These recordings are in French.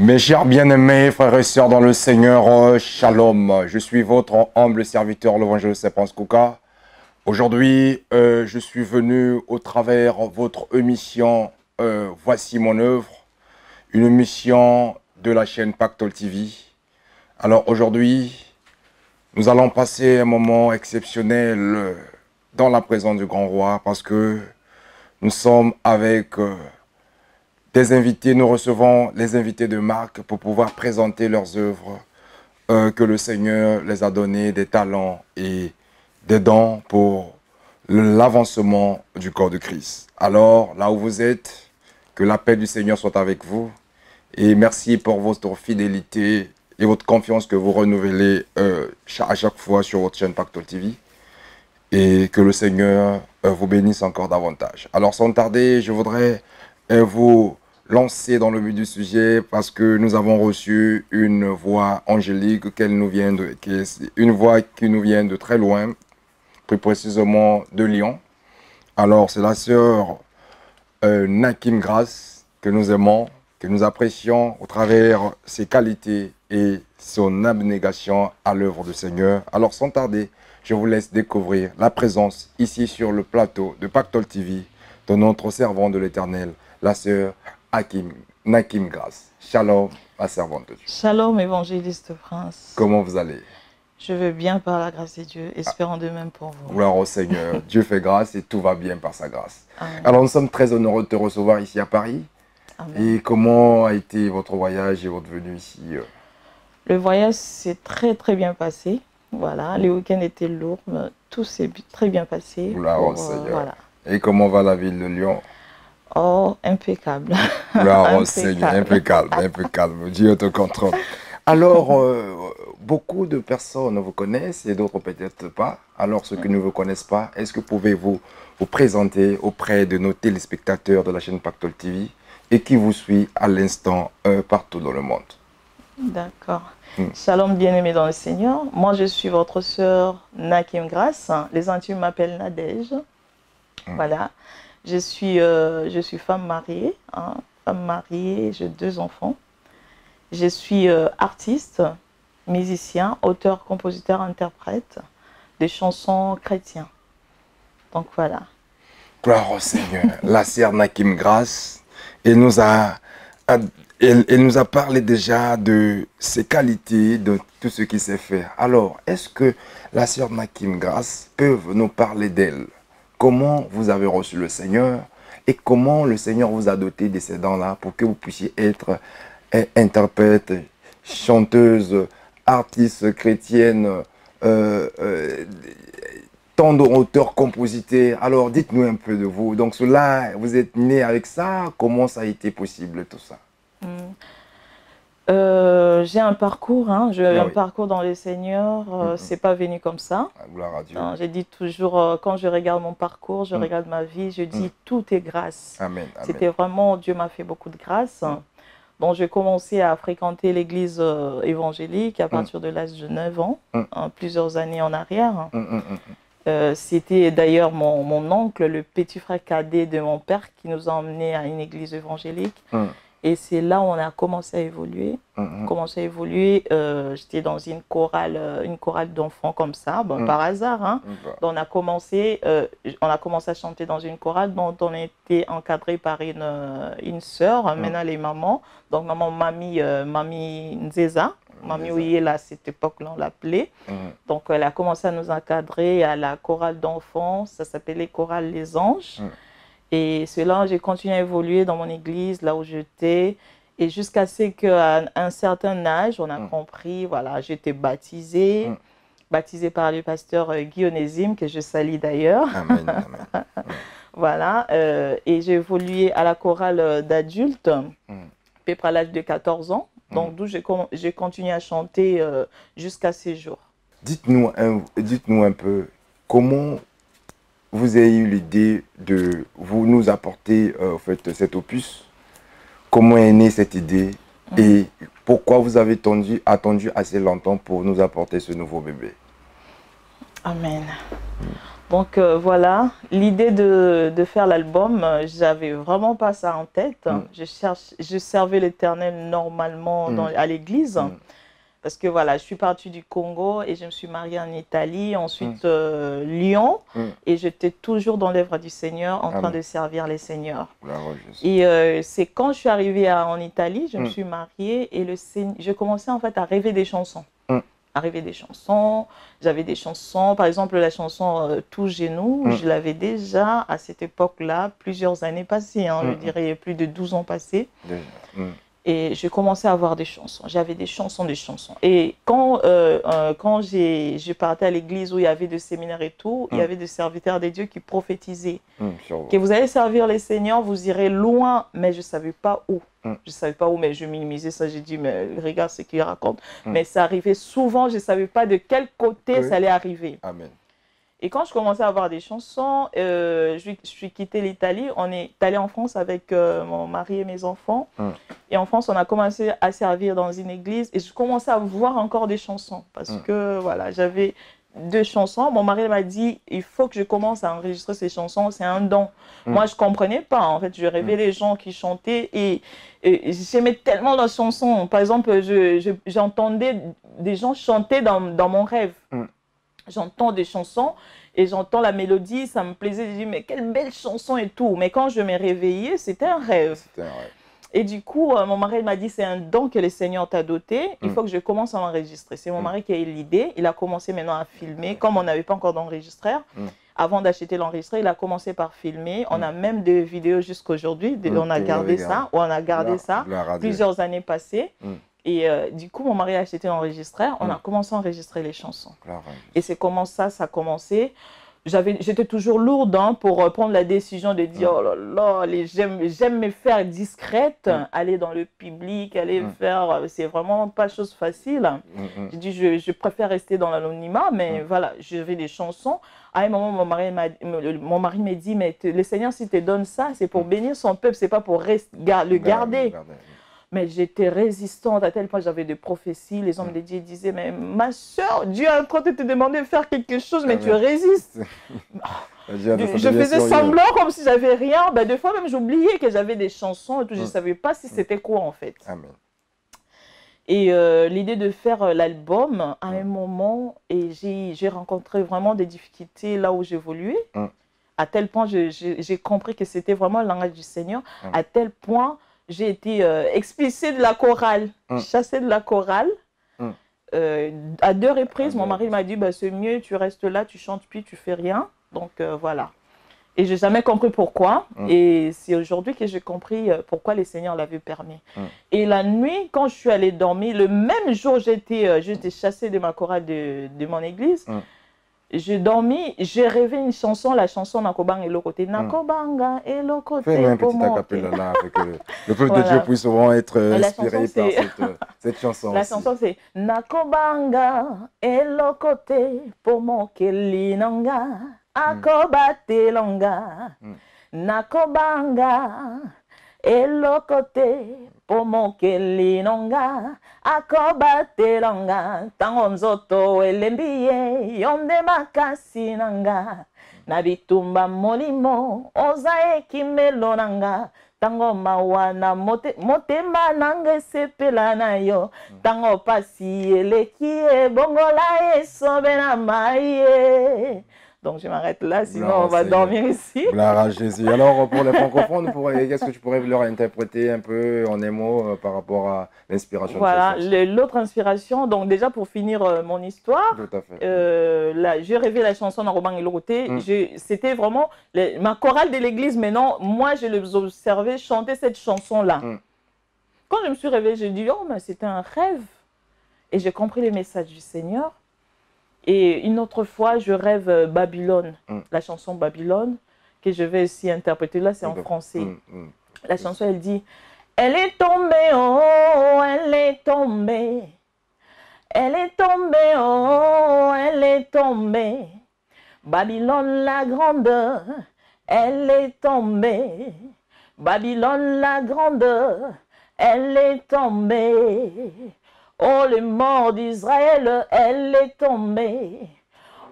Mes chers bien-aimés, frères et sœurs dans le Seigneur, Shalom. Je suis votre humble serviteur, l'évangéliste Prince Kouka. Aujourd'hui, je suis venu au travers votre émission Voici mon œuvre, une émission de la chaîne Pactole TV. Alors aujourd'hui, nous allons passer un moment exceptionnel dans la présence du Grand Roi parce que nous sommes avec des invités, nous recevons les invités de marque pour pouvoir présenter leurs œuvres que le Seigneur les a donné, des talents et des dons pour l'avancement du corps de Christ. Alors, là où vous êtes, que la paix du Seigneur soit avec vous et merci pour votre fidélité et votre confiance que vous renouvelez à chaque fois sur votre chaîne Pactole TV et que le Seigneur vous bénisse encore davantage. Alors, sans tarder, je voudrais vous lancer dans le but du sujet parce que nous avons reçu une voix angélique une voix qui nous vient de très loin, plus précisément de Lyon. Alors c'est la sœur Nakim Grace que nous aimons, que nous apprécions au travers ses qualités et son abnégation à l'œuvre du Seigneur. Alors sans tarder, je vous laisse découvrir la présence ici sur le plateau de Pactole TV de notre servant de l'Éternel, la sœur Nakim Grace. Shalom, la servante de Dieu. Shalom, évangéliste Prince. Comment vous allez? Je vais bien par la grâce de Dieu, espérons de même pour vous. Gloire au Seigneur. Dieu fait grâce et tout va bien par sa grâce. Amen. Alors nous sommes très honorés de te recevoir ici à Paris. Amen. Et comment a été votre voyage et votre venue ici? Le voyage s'est très bien passé. Voilà, les week-ends étaient lourds, mais tout s'est très bien passé. Gloire au Seigneur. Voilà. Et comment va la ville de Lyon? Oh, impeccable. Gloire au Seigneur, impeccable, impeccable. Dieu te contrôle. Alors, beaucoup de personnes vous connaissent et d'autres peut-être pas. Alors, ceux qui ne vous connaissent pas, est-ce que pouvez-vous vous présenter auprès de nos téléspectateurs de la chaîne Pactole TV et qui vous suit à l'instant partout dans le monde? D'accord. Shalom, bien-aimés dans le Seigneur. Moi, je suis votre sœur Nakim Grace. Les intimes m'appellent Nadège. Voilà. Je suis femme mariée. Femme mariée, j'ai 2 enfants. Je suis artiste, musicien, auteur, compositeur, interprète des chansons chrétiennes. Donc voilà. Gloire au Seigneur. La sœur Nakim Grace, elle nous a parlé déjà de ses qualités, de tout ce qu'il sait faire. Alors, est-ce que la sœur Nakim Grace peut nous parler d'elle? Comment vous avez reçu le Seigneur et comment le Seigneur vous a doté de ces dons-là pour que vous puissiez être interprète, chanteuse, artiste chrétienne, tant d'auteurs, compositeurs. Alors, dites-nous un peu de vous. Donc, cela, vous êtes né avec ça. Comment ça a été possible, tout ça? J'ai un parcours, un parcours dans le Seigneur. C'est pas venu comme ça. Gloire à Dieu. J'ai dit toujours, quand je regarde mon parcours, je regarde ma vie, je dis tout est grâce. Amen. C'était vraiment, Dieu m'a fait beaucoup de grâce. Donc, j'ai commencé à fréquenter l'église évangélique à partir de l'âge de 9 ans, plusieurs années en arrière. C'était d'ailleurs mon oncle, le petit frère cadet de mon père, qui nous a emmenés à une église évangélique. Et c'est là où on a commencé à évoluer. J'étais dans une chorale d'enfants comme ça, par hasard. Donc on a commencé à chanter dans une chorale dont on était encadré par une sœur, maintenant les mamans. Donc mamie Nzeza, mamie Ouyela à cette époque-là, on l'appelait. Donc elle a commencé à nous encadrer à la chorale d'enfants, ça s'appelait chorale Les Anges. Et cela, j'ai continué à évoluer dans mon église, là où j'étais. Et jusqu'à ce qu'à un certain âge, on a compris, voilà, j'étais baptisée par le pasteur Guy Onésime, que je salue d'ailleurs. Amen, amen. Voilà, et j'ai évolué à la chorale d'adultes, à peu près à l'âge de 14 ans. Donc, d'où j'ai continué à chanter jusqu'à ces jours. Dites-nous un peu comment vous avez eu l'idée de vous nous apporter en fait, cet opus. Comment est née cette idée et pourquoi vous avez attendu assez longtemps pour nous apporter ce nouveau bébé? Amen. Donc voilà, l'idée de faire l'album, j'avais vraiment pas ça en tête. Je servais l'Éternel normalement à l'église. Parce que voilà, je suis partie du Congo et je me suis mariée en Italie, ensuite Lyon, et j'étais toujours dans l'œuvre du Seigneur en train de servir les seigneurs. Et c'est quand je suis arrivée en Italie, je me suis mariée et je commençais en fait à rêver des chansons. J'avais des chansons, par exemple la chanson Tout genou, je l'avais déjà à cette époque-là, plusieurs années passées, hein, je dirais plus de 12 ans passés. Et je commençais à avoir des chansons. J'avais des chansons. Et quand je partais à l'église où il y avait des séminaires et tout, il y avait des serviteurs des dieux qui prophétisaient. Que vous allez servir les seigneurs, vous irez loin, mais je ne savais pas où. Je ne savais pas où, mais je minimisais ça. J'ai dit, mais regarde ce qu'il raconte. Mais ça arrivait souvent, je ne savais pas de quel côté ça allait arriver. Amen. Et quand je commençais à avoir des chansons, je suis quitté l'Italie. On est allé en France avec mon mari et mes enfants. Et en France, on a commencé à servir dans une église. Et je commençais à voir encore des chansons. Parce que voilà, j'avais 2 chansons. Mon mari m'a dit, il faut que je commence à enregistrer ces chansons. C'est un don. Moi, je ne comprenais pas. En fait, je rêvais les gens qui chantaient. Et j'aimais tellement leurs chansons. Par exemple, j'entendais des gens chanter dans mon rêve. J'entends des chansons et j'entends la mélodie, ça me plaisait. Je dis, mais quelle belle chanson et tout. Mais quand je m'ai réveillée, c'était un rêve. Et du coup, mon mari m'a dit, c'est un don que le Seigneur t'a doté. Il faut que je commence à l'enregistrer. C'est mon mari qui a eu l'idée. Il a commencé maintenant à filmer. Comme on n'avait pas encore d'enregistreur, avant d'acheter l'enregistreur, il a commencé par filmer. On a même des vidéos jusqu'aujourd'hui. On a gardé ça. On a gardé ça plusieurs années passées. Et du coup, mon mari a acheté l'enregistreur. On a commencé à enregistrer les chansons. Et c'est comment ça a commencé. J'étais toujours lourde pour prendre la décision de dire, oh là là, j'aime me faire discrète, aller dans le public, aller faire, c'est vraiment pas chose facile. J'ai dit, je préfère rester dans l'anonymat, mais voilà, j'avais des chansons. À un moment, mon mari m'a dit, mais le Seigneur, s'il te donne ça, c'est pour bénir son peuple, c'est pas pour le garder. Mais j'étais résistante à tel point que j'avais des prophéties. Les hommes de Dieu disaient, mais ma soeur, Dieu est en train de te demander de faire quelque chose, mais tu résistes. Je faisais semblant comme si j'avais rien. Des fois même, j'oubliais que j'avais des chansons et tout. Je ne savais pas si c'était quoi en fait. Amen. Et l'idée de faire l'album, à un moment, et j'ai rencontré vraiment des difficultés là où j'évoluais. À tel point, j'ai compris que c'était vraiment le langage du Seigneur. À tel point, j'ai été expulsée de la chorale, chassée de la chorale. À 2 reprises, mon mari m'a dit, c'est mieux, tu restes là, tu chantes puis tu fais rien. Donc voilà. Et je n'ai jamais compris pourquoi. Et c'est aujourd'hui que j'ai compris pourquoi le Seigneur l'avait permis. Et la nuit, quand je suis allée dormir, le même jour, j'étais chassée de ma chorale de mon église. J'ai dormi, j'ai rêvé une chanson, la chanson Nakobanga et Lokote. Nakobanga et Lokote. Fais-moi un petit acapella là, avec le peuple de Dieu puisse souvent être inspiré par cette chanson. La chanson c'est Nakobanga et Lokote Pomoke Linanga Akobate Longa. Nakobanga et Lokote Pomoke Linanga Akobate Longa Tango Nzoto Elembiye Yonde Makasi Nanga Nabitumba Molimo Ozae Kimelo Nanga Tango Mawana Motema Nanga Sepela na yo Tango Pasi Elekie Bongola Sobena Maye. Donc je m'arrête là, sinon on va dormir ici. Gloire à Jésus. Alors pour les francophones, qu'est-ce que tu pourrais leur interpréter un peu en un mot par rapport à l'inspiration? Voilà, l'autre inspiration, donc déjà pour finir mon histoire, tout à fait. j'ai rêvé la chanson Nakobanga et Lokote. C'était vraiment ma chorale de l'église, mais non, moi je les observais chanter cette chanson-là. Quand je me suis réveillée, j'ai dit, oh mais c'était un rêve. Et j'ai compris les messages du Seigneur. Et une autre fois, je rêve Babylone, la chanson Babylone, que je vais aussi interpréter. Là, c'est en français. La chanson, elle dit, elle est tombée, oh, elle est tombée. Elle est tombée, oh, elle est tombée. Babylone la grande, elle est tombée. Babylone la grande, elle est tombée. Oh, le mort d'Israël, elle est tombée.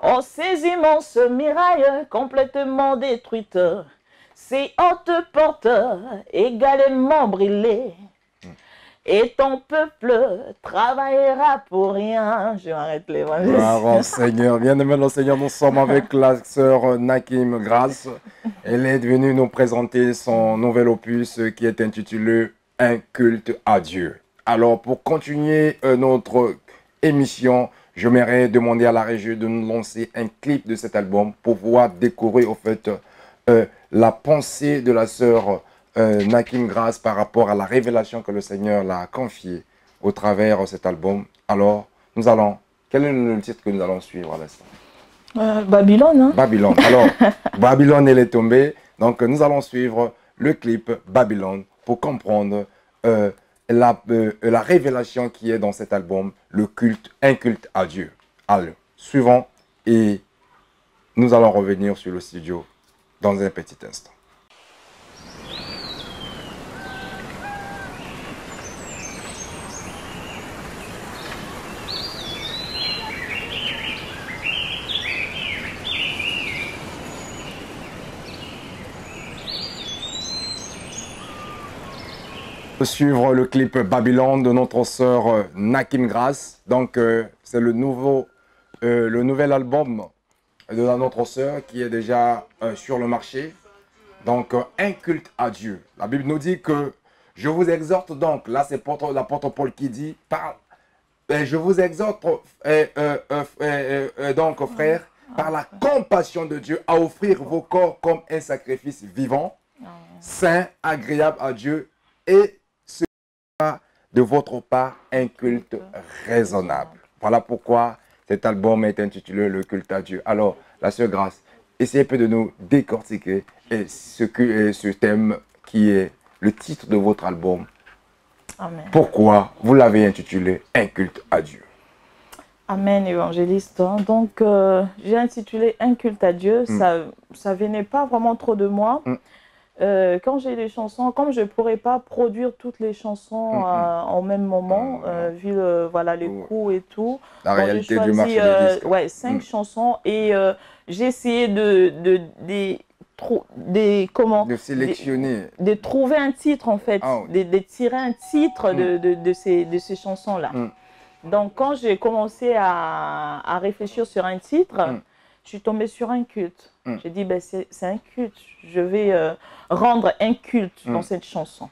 Oh, ces immenses murailles complètement détruites, ces hautes portes également brûlées, et ton peuple travaillera pour rien. Je m'arrête les voix. Bravo Seigneur. Bien-aimé le Seigneur, nous sommes avec la sœur Nakim Grace. Elle est venue nous présenter son nouvel opus qui est intitulé Un culte à Dieu. Alors pour continuer notre émission, j'aimerais demander à la régie de nous lancer un clip de cet album pour pouvoir découvrir au fait la pensée de la sœur Nakim Grace par rapport à la révélation que le Seigneur l'a confiée au travers de cet album. Alors, nous allons... Quel est le titre que nous allons suivre à l'instant? Babylone. Hein? Babylone. Alors, Babylone, elle est tombée. Donc, nous allons suivre le clip Babylone pour comprendre la révélation qui est dans cet album, le culte, un culte à Dieu. Alors, suivons et nous allons revenir sur le studio dans un petit instant. Suivre le clip Babylone de notre sœur Nakim Grace. Donc, c'est le nouvel album de notre sœur qui est déjà sur le marché. Donc, un culte à Dieu. La Bible nous dit que je vous exhorte donc, là c'est l'apôtre Paul qui dit, je vous exhorte donc frères, par la compassion de Dieu, à offrir vos corps comme un sacrifice vivant, saint, agréable à Dieu et de votre part un culte raisonnable. Voilà pourquoi cet album est intitulé Le culte à Dieu. Alors, la sœur Grace, essayez un peu de nous décortiquer ce thème qui est le titre de votre album. Amen. Pourquoi vous l'avez intitulé Un culte à Dieu? Amen, évangéliste. Donc, j'ai intitulé Un culte à Dieu. Ça venait pas vraiment trop de moi. Quand j'ai des chansons, comme je ne pourrais pas produire toutes les chansons en même moment, vu voilà, les coûts et tout. La réalité du marché des disques. Ouais, 5 chansons et j'ai essayé de sélectionner. De trouver un titre en fait, de tirer un titre de ces chansons-là. Donc quand j'ai commencé à réfléchir sur un titre, je suis tombée sur un culte. J'ai dit, ben, c'est un culte. Je vais rendre un culte dans cette chanson.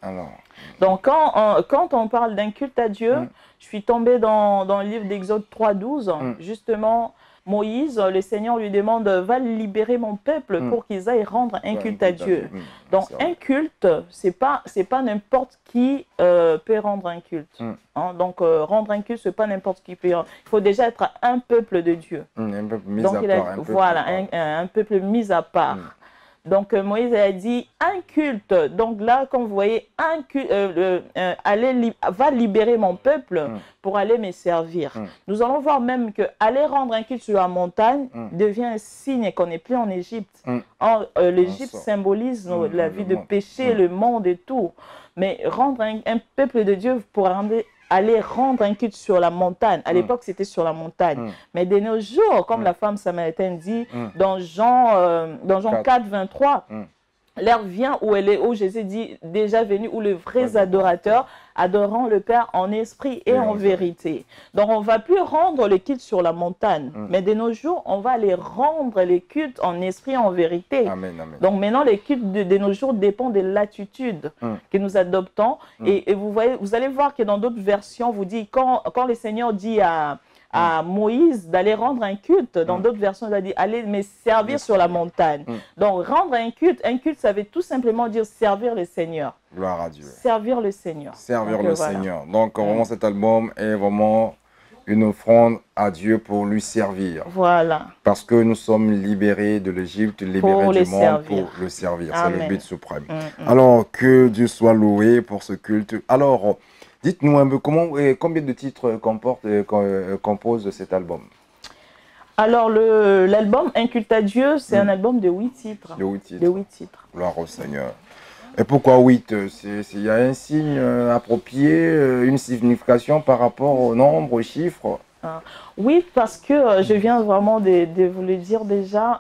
Alors. Donc, quand on parle d'un culte à Dieu, je suis tombée dans le livre d'Exode 3.12. Justement, Moïse, le Seigneur lui demande, va libérer mon peuple pour qu'ils aillent rendre un culte à Dieu. Donc, un culte, c'est pas n'importe qui peut rendre un culte. Hein? Donc, rendre un culte, c'est pas n'importe qui peut. Il faut déjà être un peuple de Dieu. Un peuple mis à part. Voilà, un peuple mis à part. Donc, Moïse a dit un culte. Donc là, comme vous voyez, un culte, va libérer mon peuple pour aller me servir. Nous allons voir même que aller rendre un culte sur la montagne devient un signe qu'on n'est plus en Égypte. L'Égypte symbolise la vie de péché, le monde et tout. Mais rendre un peuple de Dieu pour aller rendre un culte sur la montagne. À l'époque, c'était sur la montagne. Mais de nos jours, comme la femme samaritaine dit, dans Jean 4, 23, l'heure vient où Jésus dit, déjà venu, où les vrais adorateurs adorant le Père en esprit et en vérité. Donc, on ne va plus rendre les cultes sur la montagne. Mais de nos jours, on va aller rendre les cultes en esprit et en vérité. Amen, amen. Donc, maintenant, les cultes de nos jours dépendent de l'attitude que nous adoptons. Et vous allez voir que dans d'autres versions, vous dit, quand le Seigneur dit à Moïse d'aller rendre un culte. Dans d'autres versions, il a dit allez me servir sur la montagne. Donc, rendre un culte, ça veut tout simplement dire servir le Seigneur. Gloire à Dieu. Servir le Seigneur. Servir le Seigneur. Donc, vraiment, cet album est vraiment une offrande à Dieu pour lui servir. Voilà. Parce que nous sommes libérés de l'Égypte, libérés du monde pour le servir. C'est le but suprême. Alors, que Dieu soit loué pour ce culte. Alors, dites-nous un peu combien de titres compose cet album? Alors, l'album Un culte à Dieu, c'est un album de 8 titres. De 8 titres. De 8 titres. Gloire au Seigneur. Et pourquoi 8? Il y a un signe approprié, une signification par rapport au nombre, aux chiffres? Oui, parce que je viens vraiment de vous le dire déjà,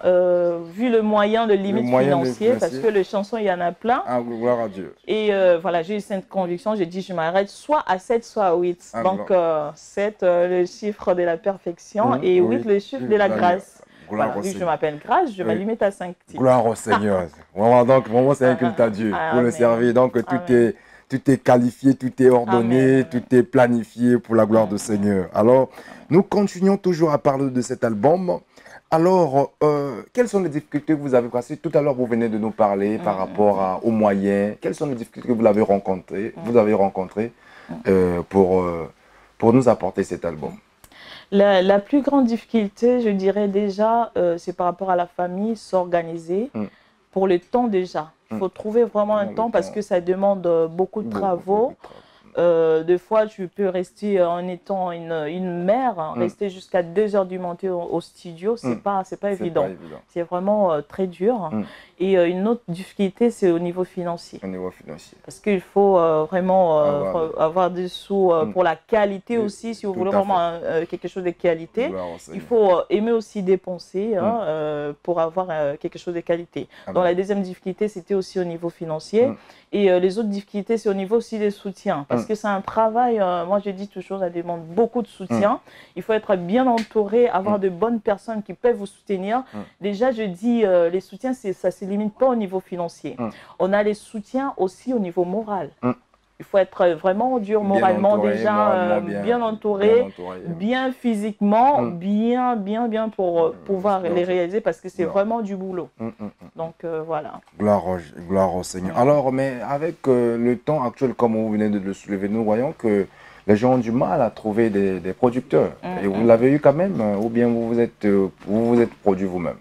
vu le moyen de limite financier, parce que les chansons, il y en a plein. Ah, gloire à Dieu. Et voilà, j'ai eu cette conviction, j'ai dit je m'arrête soit à 7, soit à 8. Donc 7, le chiffre de la perfection, et 8, le chiffre de la grâce. Voilà, vu que je m'appelle Grâce, je me limite à 5 titres. Gloire au Seigneur. Vraiment, donc, vraiment, c'est un culte à Dieu pour le servir. Donc, tout est qualifié, tout est ordonné, tout est planifié pour la gloire du Seigneur. Alors, nous continuons toujours à parler de cet album. Alors, quelles sont les difficultés que vous avez passées? Tout à l'heure, vous venez de nous parler par rapport aux moyens. Quelles sont les difficultés que vous avez rencontrées, pour nous apporter cet album? La plus grande difficulté, je dirais déjà, c'est par rapport à la famille, s'organiser pour le temps déjà. Il faut trouver vraiment un temps parce que ça demande beaucoup de travaux. Des fois, tu peux rester en étant une mère, rester jusqu'à 2 h du matin au studio, c'est pas évident. C'est vraiment très dur. Et une autre difficulté, c'est au niveau financier. Parce qu'il faut vraiment avoir des sous pour la qualité aussi, si vous voulez vraiment quelque chose de qualité. Il faut aimer aussi dépenser pour avoir quelque chose de qualité. Donc la deuxième difficulté, c'était aussi au niveau financier. Et les autres difficultés, c'est au niveau aussi des soutiens. Parce que c'est un travail, moi je dis toujours, ça demande beaucoup de soutien. Il faut être bien entouré, avoir de bonnes personnes qui peuvent vous soutenir. Déjà, je dis, les soutiens, ça ne se limite pas au niveau financier. On a les soutiens aussi au niveau moral. Il faut être vraiment dur moralement, bien entouré, bien physiquement, bien pour pouvoir les réaliser parce que c'est vraiment du boulot. Donc voilà. Gloire au Seigneur. Alors, mais avec le temps actuel, comme vous venez de le soulever, nous voyons que les gens ont du mal à trouver des producteurs. Et vous l'avez eu quand même, ou bien vous vous êtes produit vous-même?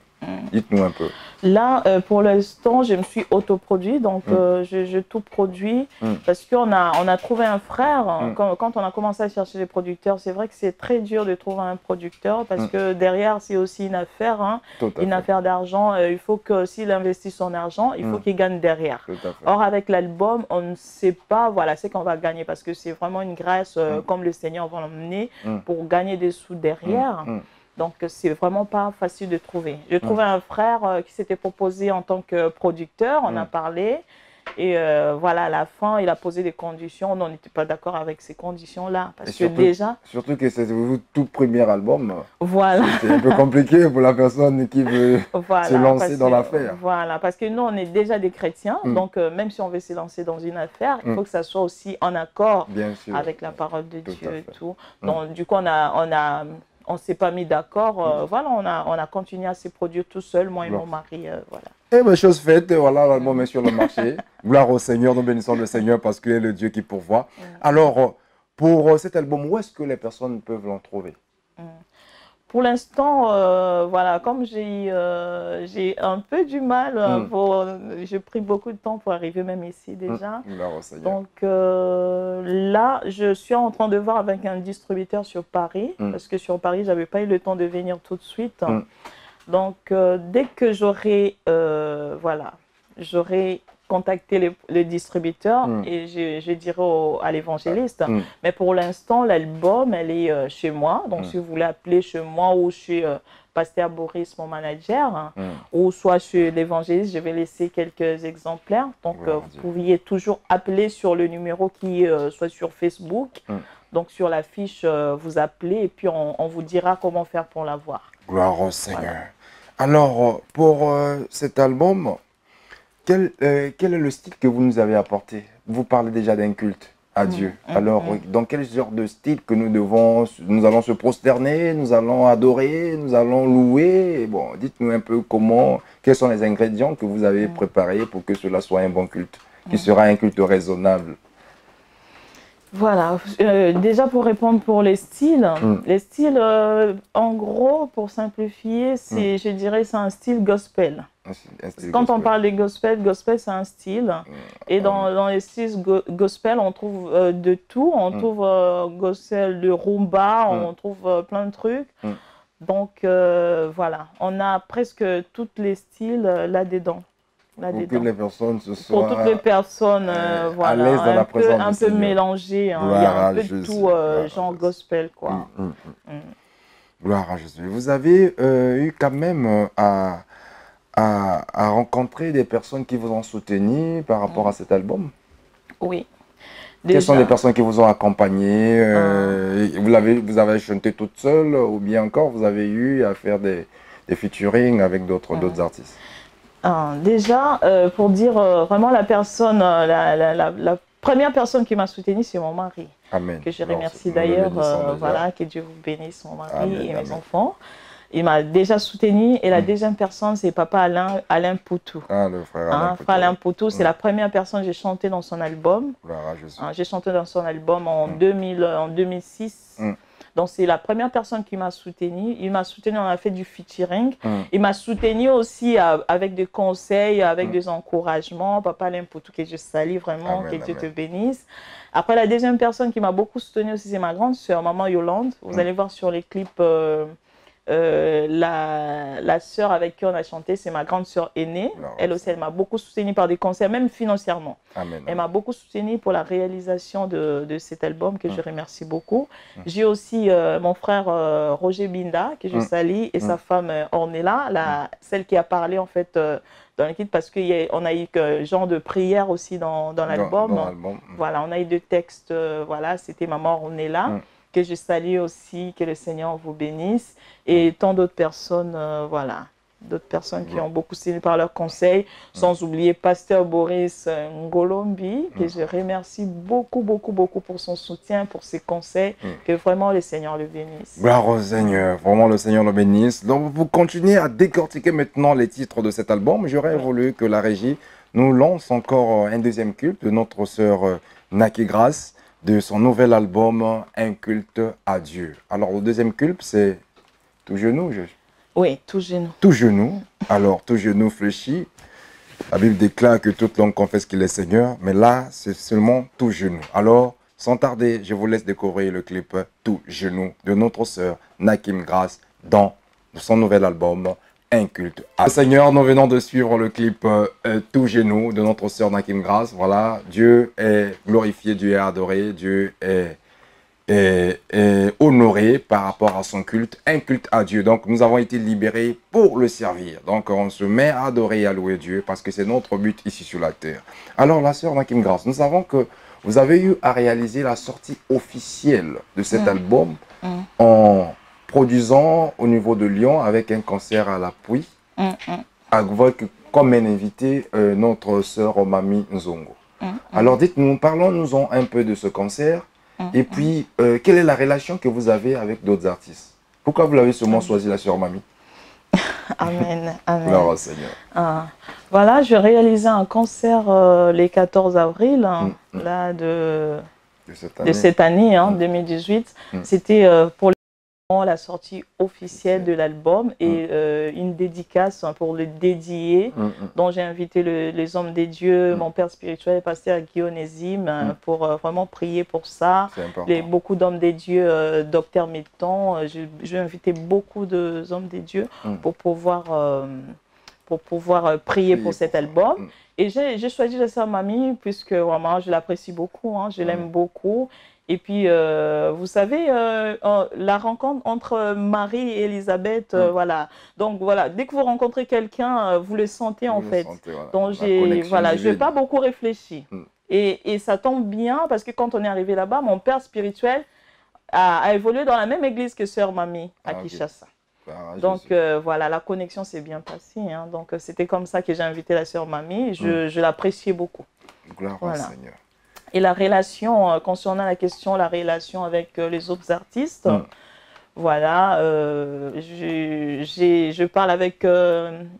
Dites-nous un peu. Là, pour l'instant, je me suis autoproduit, donc je tout produis parce qu'on a trouvé un frère. Quand on a commencé à chercher des producteurs, c'est vrai que c'est très dur de trouver un producteur parce que derrière, c'est aussi une affaire, une affaire d'argent. Il faut que s'il investisse son argent, il faut qu'il gagne derrière. Or, avec l'album, on ne sait pas, voilà, c'est qu'on va gagner parce que c'est vraiment une grâce, comme le Seigneur va l'emmener, pour gagner des sous derrière. Donc, c'est vraiment pas facile de trouver. J'ai trouvé un frère qui s'était proposé en tant que producteur. On a parlé. Et voilà, à la fin, il a posé des conditions. On n'était pas d'accord avec ces conditions-là. Parce que déjà... Surtout que c'est votre tout premier album. Voilà. C'est un peu compliqué pour la personne qui veut se lancer dans l'affaire. Voilà, parce que nous, on est déjà des chrétiens. Donc, même si on veut se lancer dans une affaire, il faut que ça soit aussi en accord avec la parole de Dieu et tout. Donc, du coup, on ne s'est pas mis d'accord. Voilà, on a continué à se produire tout seul, moi et mon mari. Voilà. Et bien, chose faite, voilà, l'album est sur le marché. Gloire au Seigneur, nous bénissons le Seigneur parce qu'il est le Dieu qui pourvoit. Alors, pour cet album, où est-ce que les personnes peuvent l'en trouver? Pour l'instant, voilà, comme j'ai un peu du mal, j'ai pris beaucoup de temps pour arriver même ici déjà. Donc là, je suis en train de voir avec un distributeur sur Paris, parce que sur Paris, je n'avais pas eu le temps de venir tout de suite. Donc dès que j'aurai, voilà, j'aurai contacter le distributeur et je dirai à l'évangéliste. Mais pour l'instant, l'album, elle est chez moi. Donc, si vous voulez appeler chez moi ou chez Pasteur Boris, mon manager, ou soit chez l'évangéliste, je vais laisser quelques exemplaires. Donc, vous pouviez toujours appeler sur le numéro qui soit sur Facebook. Donc, sur la fiche, vous appelez et puis on vous dira comment faire pour l'avoir. Gloire au Seigneur. Voilà. Alors, pour cet album, quel est le style que vous nous avez apporté? Vous parlez déjà d'un culte à Dieu. Alors, dans quel genre de style que nous allons se prosterner, nous allons adorer, nous allons louer? Bon, dites-nous un peu quels sont les ingrédients que vous avez préparés pour que cela soit un bon culte, qui sera un culte raisonnable. Voilà, déjà pour répondre pour les styles, en gros, pour simplifier, je dirais c'est un style gospel. Quand on parle de gospel, c'est un style. Et dans les styles gospel, on trouve de tout. On trouve gospel de rumba, on trouve plein de trucs. Donc voilà, on a presque tous les styles là-dedans. Pour que les personnes se soient... Pour toutes les personnes, voilà, à l'aise dans la présence un peu mélangé. Hein. Il y a un peu de tout, genre gospel, quoi. Gloire à Jésus. Vous avez eu quand même à rencontrer des personnes qui vous ont soutenu par rapport à cet album? Oui. Quelles sont les personnes qui vous ont accompagné? Vous avez chanté toute seule ou bien encore vous avez eu à faire des featuring avec d'autres artistes? Déjà, pour dire vraiment la personne, la première personne qui m'a soutenue, c'est mon mari. Amen. Que je remercie d'ailleurs. Voilà, que Dieu vous bénisse, mon mari et mes enfants. Il m'a déjà soutenu. Et la deuxième personne, c'est papa Alain Poutou. Ah, le frère Alain Poutou. C'est la première personne que j'ai chanté dans son album. J'ai chanté dans son album en 2006. Donc, c'est la première personne qui m'a soutenu. Il m'a soutenu, on a fait du featuring. Il m'a soutenu aussi avec des conseils, avec des encouragements. Papa Alain Poutou, que je salue vraiment, que Dieu te bénisse. Après, la deuxième personne qui m'a beaucoup soutenu aussi, c'est ma grande sœur, maman Yolande. Vous allez voir sur les clips... la sœur avec qui on a chanté, c'est ma grande sœur aînée. Elle aussi, elle m'a beaucoup soutenue par des concerts, même financièrement. Elle m'a beaucoup soutenue pour la réalisation de cet album, que je remercie beaucoup. J'ai aussi mon frère Roger Binda, que je salue, et sa femme Ornella, celle qui a parlé en fait dans l'équipe, parce qu'on a eu genre de prière aussi dans l'album. Voilà, on a eu deux textes, voilà, c'était maman Ornella. Que je salue aussi, que le Seigneur vous bénisse, et tant d'autres personnes, voilà, d'autres personnes qui ont beaucoup signé par leurs conseils, sans oublier Pasteur Boris Ngolombi, que je remercie beaucoup, beaucoup, beaucoup pour son soutien, pour ses conseils, que vraiment le Seigneur le bénisse. Gloire au Seigneur, vraiment le Seigneur le bénisse. Donc vous continuez à décortiquer maintenant les titres de cet album. J'aurais voulu que la régie nous lance encore un deuxième culte de notre sœur Naki Grace, de son nouvel album Un culte à Dieu. Alors le deuxième culte, c'est Tout genou. Oui, tout genou. Tout genou. Alors tout genou fléchi. La Bible déclare que toute langue confesse qu'il est Seigneur, mais là c'est seulement tout genou. Alors sans tarder, je vous laisse découvrir le clip Tout genou de notre sœur Nakim Grace dans son nouvel album Un culte à Dieu. Seigneur, nous venons de suivre le clip Tout genou de notre sœur Nakim Grace. Voilà, Dieu est glorifié, Dieu est adoré, Dieu est honoré par rapport à son culte, un culte à Dieu. Donc nous avons été libérés pour le servir. Donc on se met à adorer et à louer Dieu parce que c'est notre but ici sur la terre. Alors la sœur Nakim Grace, nous savons que vous avez eu à réaliser la sortie officielle de cet album en produisant au niveau de Lyon avec un concert à l'appui, avec comme un invité notre sœur Mami Nzongo. Alors dites-nous, parlons-nous un peu de ce concert et puis quelle est la relation que vous avez avec d'autres artistes? Pourquoi vous l'avez seulement choisi la sœur Mami? Amen, amen. Gloire au Seigneur. Voilà, je réalisais un concert les 14 avril là, de cette année 2018. C'était pour la sortie officielle de l'album et une dédicace pour le dédier, dont j'ai invité les hommes des dieux, mon père spirituel, pasteur Guillaume Nézim, pour vraiment prier pour ça. Beaucoup d'hommes des dieux, docteur Metton, j'ai invité beaucoup d'hommes des dieux pour pouvoir prier pour cet album. Et j'ai choisi la sœur Mami puisque vraiment je l'apprécie beaucoup, je l'aime beaucoup. Et puis, vous savez, la rencontre entre Marie et Elisabeth, voilà. Donc, voilà, dès que vous rencontrez quelqu'un, vous le sentez en fait. Voilà. Donc, je n'ai pas beaucoup réfléchi. Et ça tombe bien parce que quand on est arrivé là-bas, mon père spirituel a évolué dans la même église que sœur Mami à Kinshasa. Donc, voilà, la connexion s'est bien passée. Donc, c'était comme ça que j'ai invité la sœur Mami. Je l'appréciais beaucoup. Gloire au Seigneur. Et la relation, concernant la question, la relation avec les autres artistes, voilà, je parle avec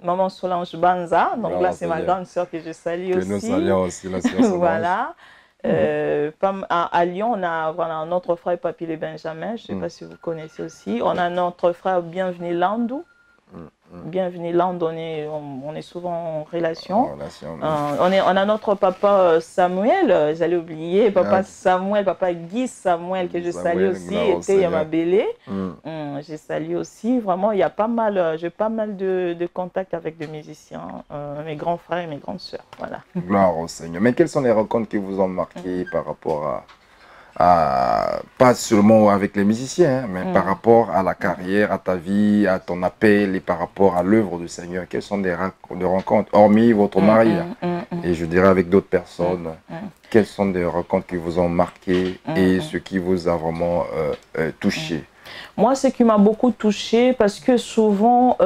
Maman Solange Banza, donc là c'est ma grande sœur que je salue aussi. Nous saluons aussi la sœur Solange. Voilà. À Lyon, on a voilà, notre frère Papy Le Benjamin, je ne sais pas si vous connaissez aussi. On a notre frère Bienvenu Landou. Bienvenue. Là, on est souvent en relation. On a notre papa Samuel, j'allais oublier, papa Samuel, papa Guy Samuel, que je salue aussi, était Yamabélé. Je salue aussi. Vraiment, il y a pas mal, j'ai pas mal de contacts avec des musiciens, mes grands frères et mes grandes sœurs. Voilà. Gloire au Seigneur. Mais quelles sont les rencontres qui vous ont marqué par rapport pas seulement avec les musiciens, mais par rapport à la carrière, à ta vie, à ton appel et par rapport à l'œuvre du Seigneur? Quelles sont des rencontres, hormis votre mari, et je dirais avec d'autres personnes, quelles sont des rencontres qui vous ont marqué et ce qui vous a vraiment touché? Moi, ce qui m'a beaucoup touchée, parce que souvent,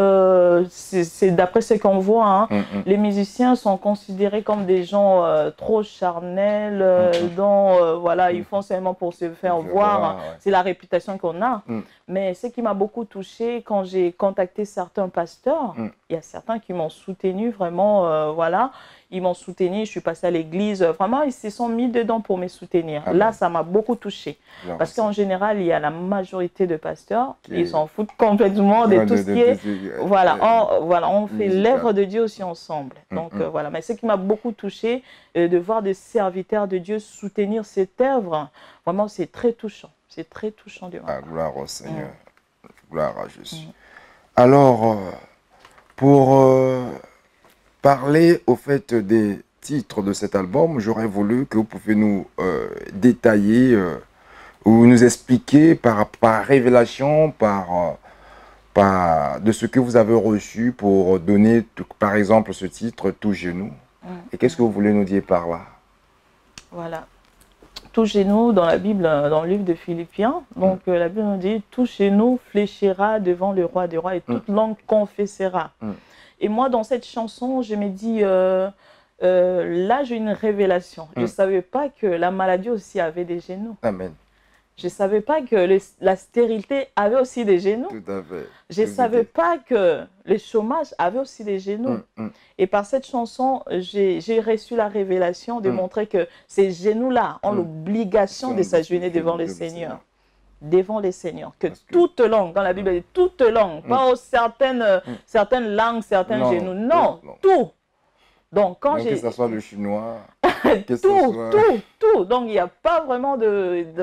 c'est d'après ce qu'on voit, les musiciens sont considérés comme des gens trop charnels, dont voilà, ils font seulement pour se faire voir. C'est la réputation qu'on a. Mais ce qui m'a beaucoup touchée, quand j'ai contacté certains pasteurs, il y a certains qui m'ont soutenu vraiment, voilà. Ils m'ont soutenu, je suis passée à l'église. Vraiment, ils se sont mis dedans pour me soutenir. Là, ça m'a beaucoup touchée. Parce qu'en général, il y a la majorité de pasteurs, ils s'en foutent complètement de tout ce qui est... Voilà, on fait l'œuvre de Dieu aussi ensemble. Donc, voilà. Mais ce qui m'a beaucoup touchée, de voir des serviteurs de Dieu soutenir cette œuvre, vraiment, c'est très touchant. C'est très touchant de voir. Gloire au Seigneur. Gloire à Jésus. Alors, pour... parler au fait des titres de cet album, j'aurais voulu que vous pouvez nous détailler ou nous expliquer par révélation, de ce que vous avez reçu pour donner, par exemple, ce titre « Tout genou ». Et qu'est-ce que vous voulez nous dire par là? Voilà. Tout genou dans la Bible, dans le livre de Philippiens, donc la Bible nous dit « Tout genou fléchira devant le roi des rois et toute langue confessera ». Et moi, dans cette chanson, je me dis, là, j'ai une révélation. Je ne savais pas que la maladie aussi avait des genoux. Amen. Je ne savais pas que la stérilité avait aussi des genoux. Tout à fait. Je ne savais pas que le chômage avait aussi des genoux. Et par cette chanson, j'ai reçu la révélation de montrer que ces genoux-là ont l'obligation de s'agenouiller devant le Seigneur. Devant les seigneurs, que toute langue, dans la Bible, dit toute langue, pas certaines langues, certains genoux, non, tout. Donc, quand que ce soit le chinois, tout. Donc, il n'y a pas vraiment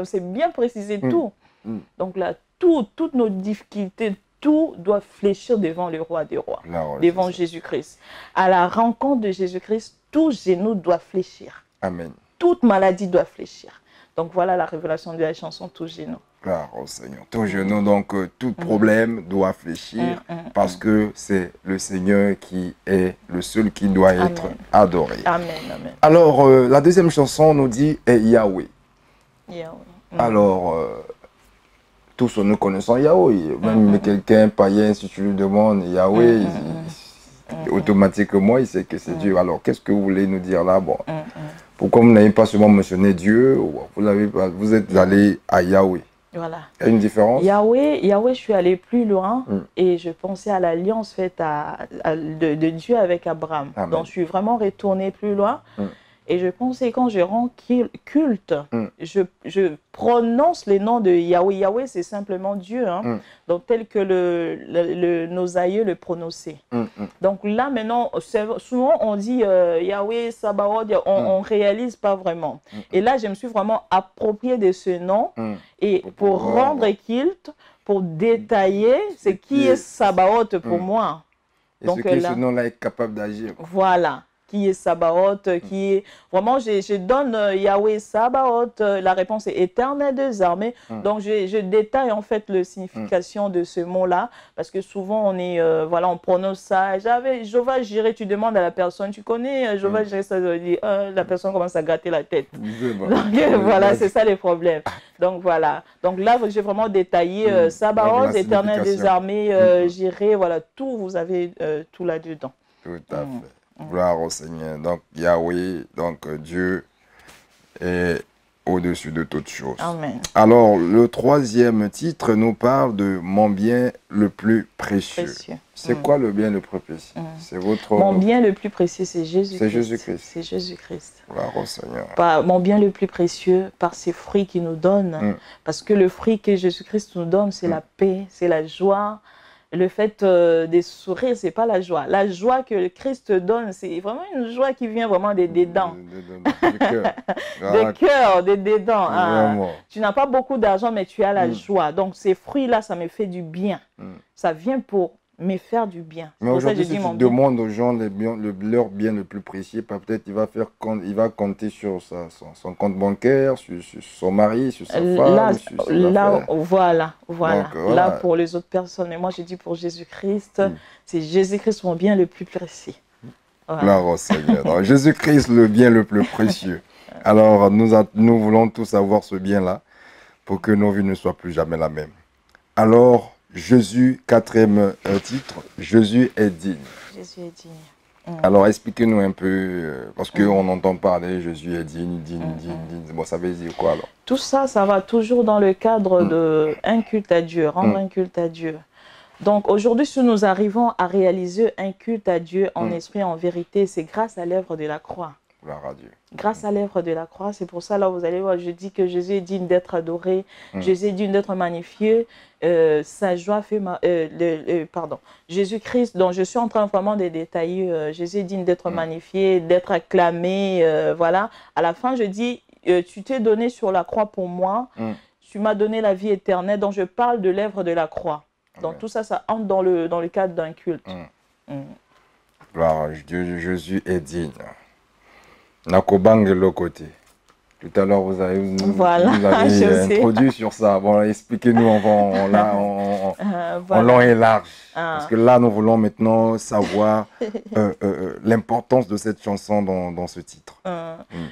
c'est bien précisé, tout. Donc là, toutes nos difficultés, tout doit fléchir devant le roi des rois, devant Jésus-Christ. À la rencontre de Jésus-Christ, tout genou doit fléchir. Amen. Toute maladie doit fléchir. Donc, voilà la révélation de la chanson Tout genou. Gloire au Seigneur. Tout genou, donc tout problème doit fléchir parce que c'est le Seigneur qui est le seul qui doit être adoré. Amen, amen. Alors, la deuxième chanson nous dit Yahweh. Alors, tous nous connaissons Yahweh. Même quelqu'un païen, si tu lui demandes Yahweh, automatiquement, il sait que c'est Dieu. Alors, qu'est-ce que vous voulez nous dire là? Bon, pourquoi vous n'avez pas seulement mentionné Dieu? Vous êtes allé à Yahweh. Voilà. Il y a une différence? Yahweh, je suis allée plus loin et je pensais à l'alliance faite de Dieu avec Abraham. Amen. Donc, je suis vraiment retournée plus loin. Et je pensais, quand je rends culte, je prononce les noms de Yahweh. Yahweh, c'est simplement Dieu, donc tel que nos aïeux le prononçaient. Donc là, maintenant, souvent on dit Yahweh, Sabaoth, on ne réalise pas vraiment. Et là, je me suis vraiment appropriée de ce nom et pour rendre culte, pour détailler ce qui est Sabaoth pour moi. Et donc, ce nom-là est capable d'agir. Voilà. Qui est Sabaoth, qui est... Vraiment, je donne Yahweh Sabaoth, la réponse est éternel des armées. Donc, je détaille en fait la signification de ce mot-là, parce que souvent, on prononce ça. Jéhovah Jireh, tu demandes à la personne, tu connais Jéhovah Jireh, ça veut dire, la personne commence à gratter la tête. Donc, voilà, c'est ça les problèmes. Donc, voilà. Donc là, j'ai vraiment détaillé Sabaoth, éternel des armées, Jireh, voilà, tout, vous avez tout là-dedans. Tout à fait. Gloire au Seigneur. Donc, Yahweh, donc Dieu est au-dessus de toutes choses. Amen. Alors, le troisième titre nous parle de mon bien le plus précieux. C'est quoi le bien le plus précieux? C'est votre... Mon bien le plus précieux, c'est Jésus-Christ. C'est Jésus-Christ. C'est Jésus-Christ. Gloire au Seigneur. Mon bien le plus précieux, par ses fruits qu'il nous donne. Parce que le fruit que Jésus-Christ nous donne, c'est la paix, c'est la joie, Le fait de sourire, c'est pas la joie. La joie que le Christ donne, c'est vraiment une joie qui vient vraiment des dents. Du cœur. Des cœurs, des dents. Ah. Tu n'as pas beaucoup d'argent, mais tu as la joie. Donc, ces fruits-là, ça me fait du bien. Ça vient pour me faire du bien. Mais aujourd'hui, si tu demandes aux gens leur bien le plus précieux, peut-être il va compter sur son compte bancaire, sur son mari, sur sa femme, sur voilà. Donc, là, pour les autres personnes, et moi, je dis pour Jésus-Christ, c'est Jésus-Christ mon bien le plus précieux. Voilà. Gloire au Seigneur. Jésus-Christ, le bien le plus précieux. Alors, nous voulons tous avoir ce bien-là pour que nos vies ne soient plus jamais la même. Alors, Jésus, quatrième titre, Jésus est digne. Jésus est digne. Alors, expliquez-nous un peu, parce qu'on entend parler, Jésus est digne. Bon, ça veut dire quoi alors? Tout ça, ça va toujours dans le cadre d'un culte à Dieu, rendre un culte à Dieu. Donc, aujourd'hui, si nous arrivons à réaliser un culte à Dieu en esprit, en vérité, c'est grâce à l'œuvre de la croix. Gloire à Dieu. Grâce à l'œuvre de la croix, c'est pour ça, là, vous allez voir, je dis que Jésus est digne d'être adoré, Jésus est digne d'être magnifié, sa joie fait Jésus-Christ, dont je suis en train vraiment de détailler, Jésus est digne d'être magnifié, d'être acclamé, voilà. À la fin, je dis, tu t'es donné sur la croix pour moi, tu m'as donné la vie éternelle, donc je parle de l'œuvre de la croix. Donc tout ça, ça entre dans le cadre d'un culte. Gloire à Dieu, Jésus est digne. Nakobang le côté. Tout à l'heure, vous avez introduit sur ça. Bon, expliquez-nous, on l'enlarge. Parce que là, nous voulons maintenant savoir l'importance de cette chanson dans ce titre.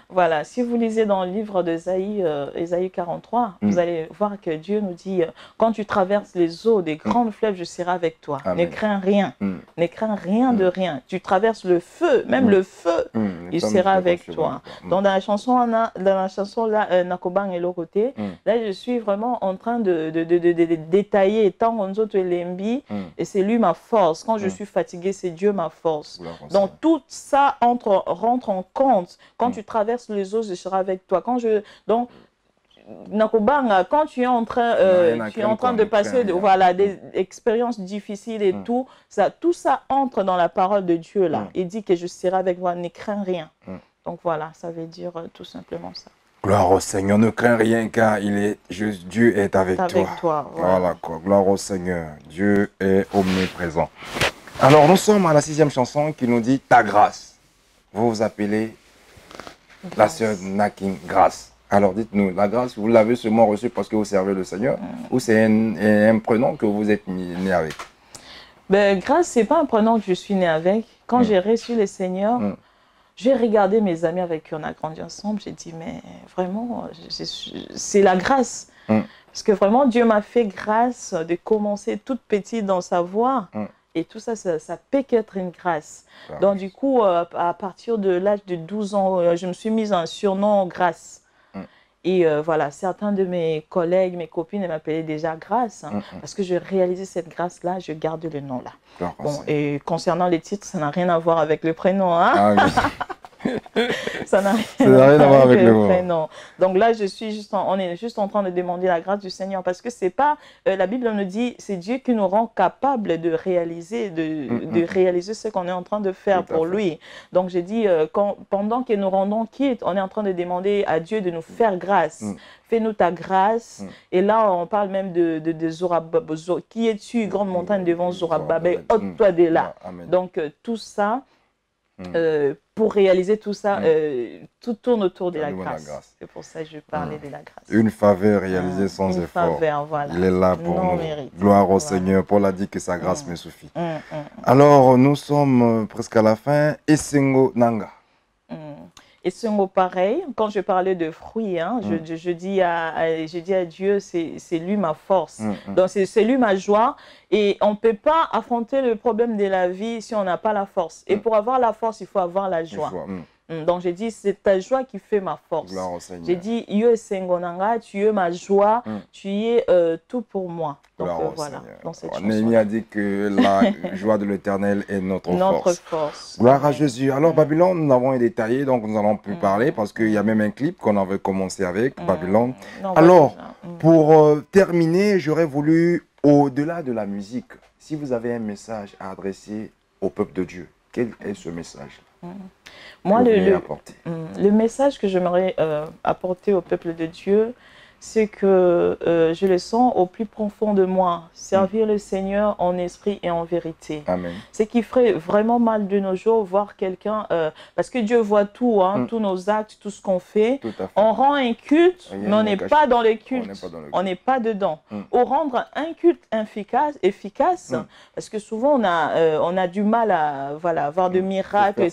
Voilà, si vous lisez dans le livre d'Ésaïe, Ésaïe 43, vous allez voir que Dieu nous dit, quand tu traverses les eaux des grandes fleuves, je serai avec toi. Amen. Ne crains rien. Ne crains rien de rien. Tu traverses le feu, même le feu, il sera avec toi. Donc, dans la chanson là, Nakobang et l'autre côté, là, je suis vraiment en train de détailler tant Gonzo Lembi, et c'est lui ma force. Quand je suis fatigué, c'est Dieu ma force. Donc, tout ça rentre en compte. Quand tu traverses les eaux, je serai avec toi. Donc, Nakobanga, quand tu es en train, de passer des expériences difficiles et tout ça entre dans la parole de Dieu là. Il dit que je serai avec toi, ne crains rien. Donc voilà, ça veut dire tout simplement ça. Gloire au Seigneur, ne crains rien car Dieu est avec toi. Voilà quoi, gloire au Seigneur, Dieu est omniprésent. Alors nous sommes à la 6e chanson qui nous dit ta grâce. Vous vous appelez la sœur Nakin Grâce. Alors dites-nous, la grâce, vous l'avez seulement reçue parce que vous servez le Seigneur ou c'est un prénom que vous êtes né avec? Ben, grâce, c'est pas un prénom que je suis né avec. Quand j'ai reçu le Seigneur, j'ai regardé mes amis avec qui on a grandi ensemble, j'ai dit, mais vraiment, c'est la grâce. Parce que vraiment, Dieu m'a fait grâce de commencer toute petite dans sa voie. Et tout ça, ça peut qu'être une grâce. Donc du coup, à partir de l'âge de 12 ans, je me suis mise un surnom Grâce. Et voilà, certains de mes collègues, mes copines m'appelaient déjà Grâce. Parce que je réalisais cette grâce-là, je garde le nom là. Bon, et concernant les titres, ça n'a rien à voir avec le prénom. Hein? Ça n'a rien à voir avec le prénom. Donc là, on est juste en train de demander la grâce du Seigneur. Parce que c'est pas, la Bible nous dit, c'est Dieu qui nous rend capables de réaliser, de réaliser ce qu'on est en train de faire pour lui. Donc j'ai dit, pendant que nous rendons quitte, on est en train de demander à Dieu de nous faire grâce. Fais-nous ta grâce. Et là, on parle même de Zorobabel. Qui es-tu, grande montagne devant Zorobabel? Ôte-toi de là. Donc tout ça, pour réaliser tout ça, tout tourne autour de la grâce. C'est pour ça que je parlais de la grâce. Une faveur réalisée sans effort. Faveur, voilà. Il est là pour nous. Gloire au Seigneur. Paul a dit que sa grâce me suffit. Alors, nous sommes presque à la fin. Esengo Nanga. Et ce mot pareil, quand je parlais de fruits, hein, je dis à Dieu, c'est lui ma force. Donc c'est lui ma joie. Et on ne peut pas affronter le problème de la vie si on n'a pas la force. Et pour avoir la force, il faut avoir la joie. Donc j'ai dit, c'est ta joie qui fait ma force. J'ai dit, Yo Sengonanga, tu es ma joie, tu es tout pour moi. Donc voilà, dans cette chanson. Néhémie a dit que la joie de l'Éternel est notre force. Gloire à Jésus. Alors Babylone, nous avons détaillé, donc nous allons plus parler parce qu'il y a même un clip qu'on avait commencé avec Babylone. Alors, pour terminer, j'aurais voulu au-delà de la musique, si vous avez un message à adresser au peuple de Dieu, quel est ce message? Moi, le message que j'aimerais apporter au peuple de Dieu, c'est que je le sens au plus profond de moi, servir le Seigneur en esprit et en vérité. Amen. C'est qui ferait vraiment mal de nos jours, voir quelqu'un, parce que Dieu voit tout, hein, tous nos actes, tout ce qu'on fait. On rend un culte, mais on n'est pas dans le culte, on n'est pas dedans. Au rendre un culte efficace, parce que souvent on a du mal à avoir de miracles et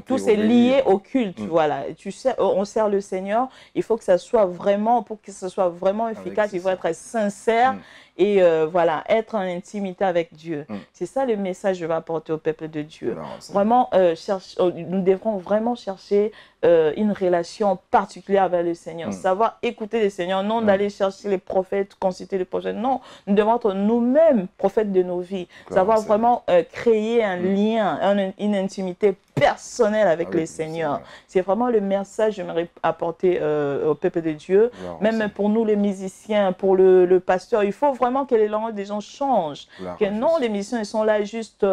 tout c'est lié au culte. Voilà. Tu sais, on sert le Seigneur, il faut que ça soit vraiment, pour que ça soit vraiment efficace, il faut être sincère et voilà, être en intimité avec Dieu. C'est ça le message que je vais apporter au peuple de Dieu. Vraiment, nous devrons vraiment chercher une relation particulière avec le Seigneur. Savoir écouter le Seigneur, non d'aller chercher les prophètes, consulter les prophètes. Non, nous devons être nous-mêmes prophètes de nos vies. Savoir vraiment créer un lien, une intimité personnelle avec le Seigneur. C'est vraiment le message que j'aimerais apporter au peuple de Dieu. Même pour nous les musiciens, pour le pasteur, il faut vraiment que les langues des gens changent. Que non, les musiciens ils sont là juste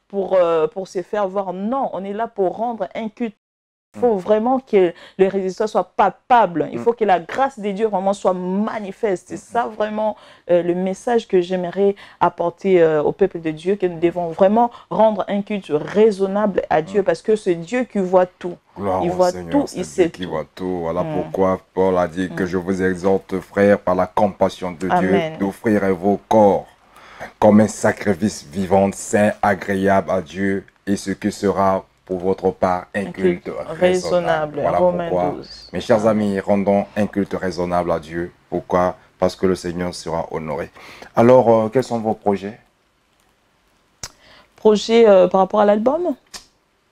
pour se faire voir. Non, on est là pour rendre un culte. Il faut vraiment que le résultat soit palpable. Il faut que la grâce de Dieu vraiment soit manifeste. C'est ça vraiment le message que j'aimerais apporter au peuple de Dieu, que nous devons vraiment rendre un culte raisonnable à Dieu parce que c'est Dieu qui voit tout. Gloire il voit Seigneur, tout, il sait qui voit tout. Voilà pourquoi Paul a dit que je vous exhorte, frères, par la compassion de Dieu, d'offrir vos corps comme un sacrifice vivant, saint, agréable à Dieu, et ce qui sera pour votre part un culte raisonnable. Voilà pourquoi, mes chers amis, rendons un culte raisonnable à Dieu. Pourquoi? Parce que le Seigneur sera honoré. Alors, quels sont vos projets? Projets par rapport à l'album?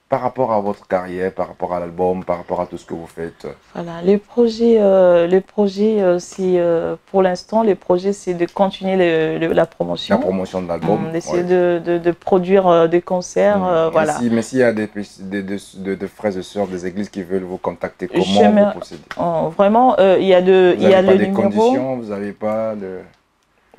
Par rapport à votre carrière, par rapport à l'album, par rapport à tout ce que vous faites. Voilà, les projets, pour l'instant, les projets, c'est de continuer la promotion. La promotion de l'album. D'essayer de produire des concerts, voilà. Mais s'il y a des frères et sœurs des églises qui veulent vous contacter, comment vous procédez? Vraiment, il y a le numéro. Conditions, vous n'avez pas de...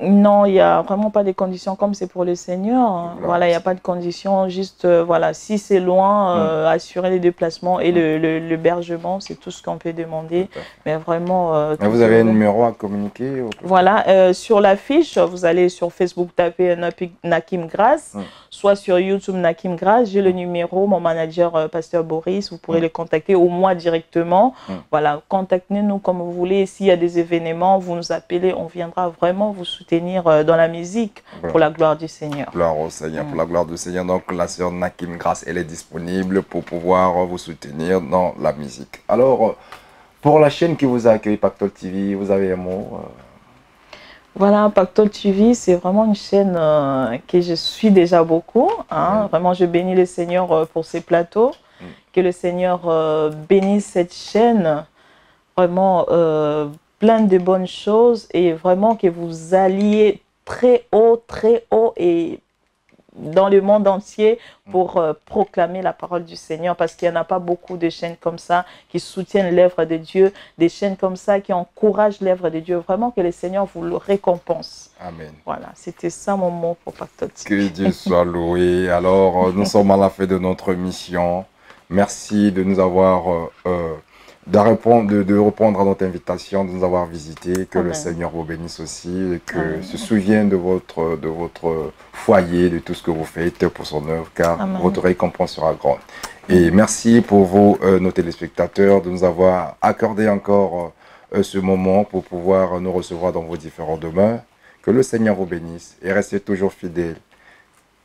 Non, il n'y a vraiment pas de conditions comme c'est pour le Seigneur. Voilà, il n'y a pas de conditions. Juste, voilà, si c'est loin, assurer les déplacements et l'hébergement, c'est tout ce qu'on peut demander. Mais vraiment... Mais vous avez un numéro à communiquer? Voilà, sur l'affiche, vous allez sur Facebook taper Nakim Grace, soit sur YouTube Nakim Grace. J'ai le numéro, mon manager, Pasteur Boris, vous pourrez le contacter au moi directement. Voilà, contactez-nous comme vous voulez. S'il y a des événements, vous nous appelez, on viendra vraiment vous soutenir dans la musique pour la gloire du Seigneur. Gloire au Seigneur, pour la gloire du Seigneur. Donc la sœur Nakim Grace, elle est disponible pour pouvoir vous soutenir dans la musique. Alors, pour la chaîne qui vous a accueilli, Pactole TV, vous avez un mot? Voilà, Pactole TV, c'est vraiment une chaîne que je suis déjà beaucoup. Hein. Vraiment, je bénis le Seigneur pour ces plateaux. Que le Seigneur bénisse cette chaîne. Vraiment, plein de bonnes choses et vraiment que vous alliez très haut et dans le monde entier pour proclamer la parole du Seigneur parce qu'il n'y en a pas beaucoup de chaînes comme ça qui soutiennent l'œuvre de Dieu, des chaînes comme ça qui encouragent l'œuvre de Dieu. Vraiment que le Seigneur vous le récompense. Amen. Voilà, c'était ça mon mot pour Pactole. Que Dieu soit loué. Alors, nous sommes à la fin de notre mission. Merci de nous avoir... de répondre à notre invitation, de nous avoir visité, que le Seigneur vous bénisse aussi, et que se souvienne de votre foyer, de tout ce que vous faites pour son œuvre, car votre récompense sera grande. Et merci pour vous, nos téléspectateurs, de nous avoir accordé encore ce moment pour pouvoir nous recevoir dans vos différents demeures. Que le Seigneur vous bénisse et restez toujours fidèles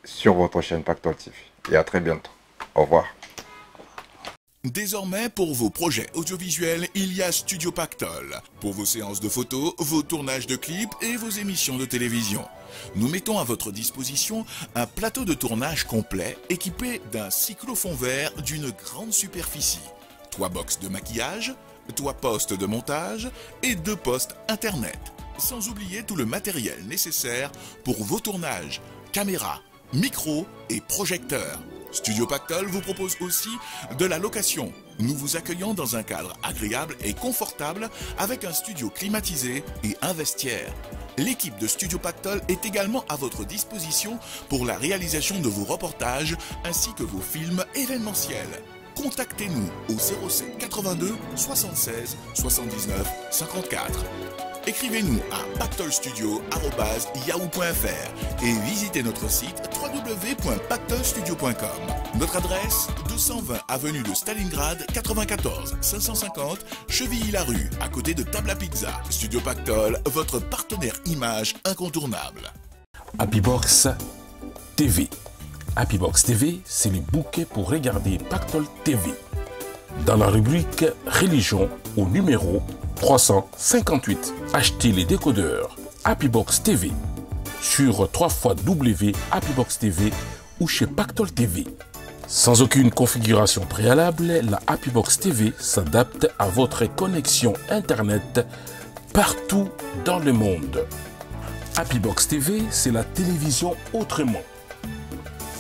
sur votre chaîne Pactole TV. Et à très bientôt. Au revoir. Désormais, pour vos projets audiovisuels, il y a Studio Pactole. Pour vos séances de photos, vos tournages de clips et vos émissions de télévision. Nous mettons à votre disposition un plateau de tournage complet équipé d'un cyclophone vert d'une grande superficie. 3 box de maquillage, 3 postes de montage et 2 postes internet. Sans oublier tout le matériel nécessaire pour vos tournages, caméras, micros et projecteurs. Studio Pactole vous propose aussi de la location. Nous vous accueillons dans un cadre agréable et confortable avec un studio climatisé et un vestiaire. L'équipe de Studio Pactol est également à votre disposition pour la réalisation de vos reportages ainsi que vos films événementiels. Contactez-nous au 07 82 76 79 54. Écrivez-nous à pactolstudio@yahoo.fr et visitez notre site www.pactolstudio.com. Notre adresse 220 avenue de Stalingrad 94 550 Chevilly-la-Rue, à côté de Table à Pizza. Studio Pactol, votre partenaire image incontournable. Happybox TV. Happybox TV, c'est le bouquet pour regarder Pactol TV. Dans la rubrique Religion, au numéro 358, achetez les décodeurs Happybox TV sur www.happybox TV ou chez Pactol TV. Sans aucune configuration préalable, la Happybox TV s'adapte à votre connexion Internet partout dans le monde. Happybox TV, c'est la télévision autrement.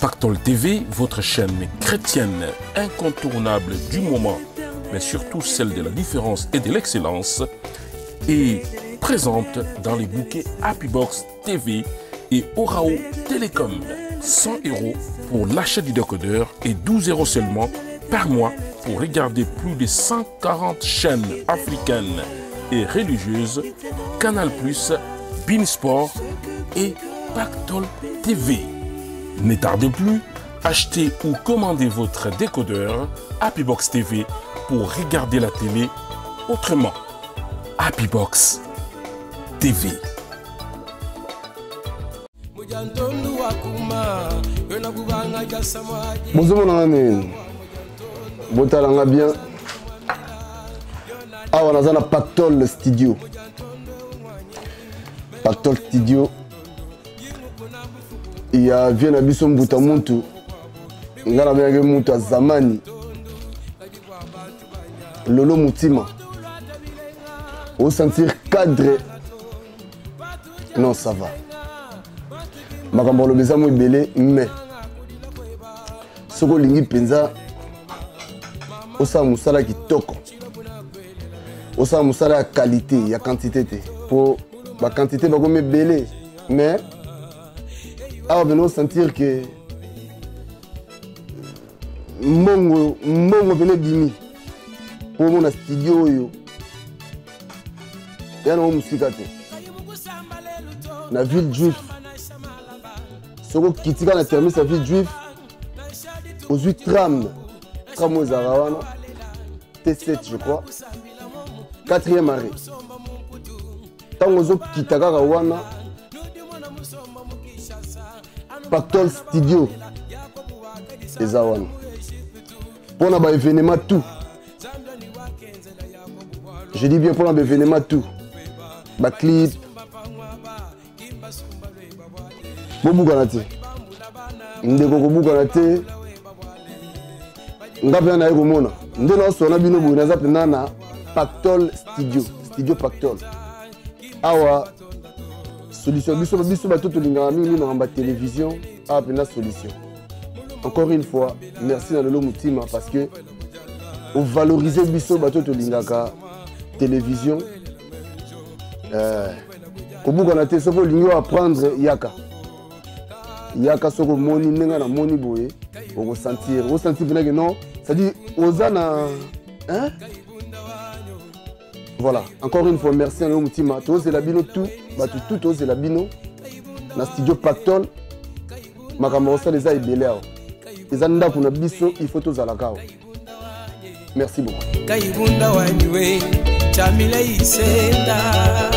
Pactol TV, votre chaîne chrétienne incontournable du moment, mais surtout celle de la différence et de l'excellence, est présente dans les bouquets Happybox TV et Orao Télécom. 100 € pour l'achat du décodeur et 12 € seulement par mois pour regarder plus de 140 chaînes africaines et religieuses, Canal+, Beansport et Pactol TV. Ne tardez plus, achetez ou commandez votre décodeur Happybox TV pour regarder la télé autrement. Happybox TV. Bonjour mon ami, botalanga bien. Ah, on a un Pactol Studio. Pactol Studio. Il y a bien abisso mbuta muntu. Ngana bien muta zamani. Lolo mutima. Au sentir cadre. Non, ça va. Makambo lo beza mo belé mais soko lingi penza osa musala kitoko. Osa musala ya qualité, ya quantité te. Pour la quantité ba comme belé mais ah ben on sentir que mongo venait bimi pour mon studio yo. Ya no musika te. Na ville juif. Soko kitika na termine sa ville juif. Aux 8 trams. Tram aux Arawana. T7 je crois. 4e arrêt. Tant aux autres kitaka wana. Pactol Studio. Les Awana. Pour un événement tout. Je dis bien pour un événement tout. Ba clip. Bobu ganate. Ndeko ko buganate. Ngapya na yego mona. Ndeno so na bino bu na za na Pactol Studio. Studio Pactol. Awa solution biso ba tout linga mingi na ngamba télévision a pena solution. Encore une fois, merci à Lolo Mutima parce que vous valorisez biso ba tout lingaka télévision. Kobuka na te soko lingo apprendre yaka. Yaka soko moni nenga na moni boye, au sentir que non, ça dit ozana hein? Voilà, encore une fois merci à Lolo Mutima. Tous c'est la bino tout, ba tout c'est la bino. Na studio Pactol makambo ça les a ebeleo. Les anda kuna biso il faut tous à la cao. Merci beaucoup. Kayibunda wanywe chamile isenda.